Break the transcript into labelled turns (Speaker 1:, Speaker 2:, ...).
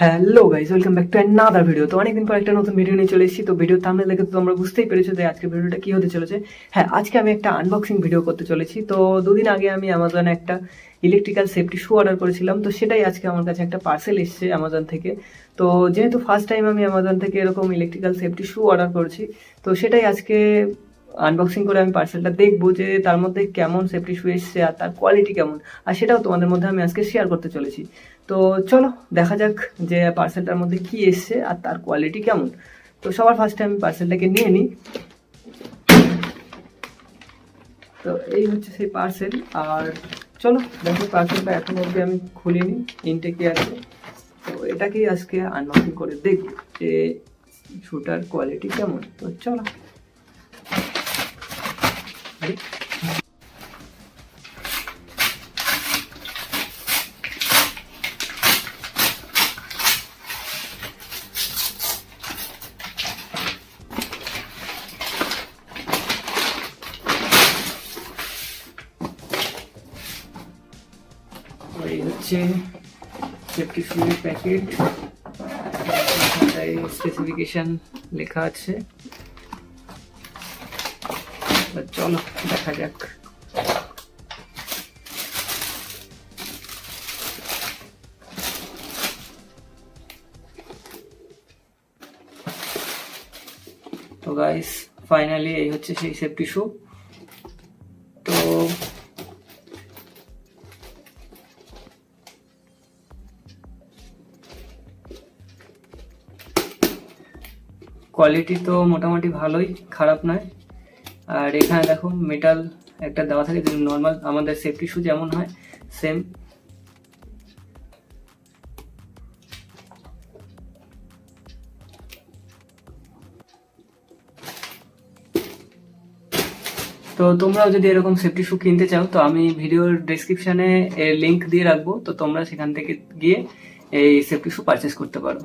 Speaker 1: Hello guys, welcome back to another video. তো অনেকদিন পর একটা নতুন ভিডিও নিয়ে চলে এসেছি। তো ভিডিও থাম্বনেল দেখে তো তোমরা বুঝতেই পেরেছো যে আজকে ভিডিওটা কি হতে চলেছে। হ্যাঁ, আজকে আমি একটা আনবক্সিং ভিডিও করতে চলেছি। তো দুদিন আগে আমি অ্যামাজনে একটা ইলেকট্রিক্যাল সেফটি শু অর্ডার করেছিলাম। তো সেটাই আজকে আমার কাছে একটা পার্সেল এসেছে অ্যামাজন থেকে। তো যেহেতু ফার্স্ট টাইম আমি অ্যামাজন থেকে এরকম ইলেকট্রিক্যাল সেফটি শু অর্ডার করেছি, তো সেটাই আজকে আনবক্সিং করে আমি পার্সেলটা দেখবো যে তার মধ্যে কেমন সেফটি শু এসছে আর তার কোয়ালিটি কেমন, আর সেটাও তোমাদের মধ্যে আমি আজকে শেয়ার করতে চলেছি। তো চলো দেখা যাক যে পার্সেলটার মধ্যে কি এসছে আর তার কোয়ালিটি কেমন। তো সবার ফার্স্টে আমি পার্সেলটাকে নিয়ে নিই। তো এই হচ্ছে সেই পার্সেল। আর চলো দেখো, পার্সেলটা এখন অবধি আমি খুলিনি, ইনটেকে আছে। তো এটাকেই আজকে আনবক্সিং করে দেখব যে শুটার কোয়ালিটি কেমন। তো চলো। এই হচ্ছে সেফটি শুয়ের প্যাকেট, স্পেসিফিকেশন লেখা আছে। চলো দেখা যাক। তো গাইস, ফাইনালি এই হচ্ছে সেই সেফটি শু। তো কোয়ালিটি তো মোটামুটি ভালোই, খারাপ নয়। আর এখানে দেখো মেটাল একটা দেওয়া থাকে, যে নর্মাল আমাদের সেফটি শু যেমন হয় সেম। তো তোমরাও যদি এরকম সেফটি শু কিনতে চাও, তো আমি ভিডিওর ডেসক্রিপশনে এর লিংক দিয়ে রাখবো, তো তোমরা সেখান থেকে গিয়ে এই সেফটি শু পারচেস করতে পারো।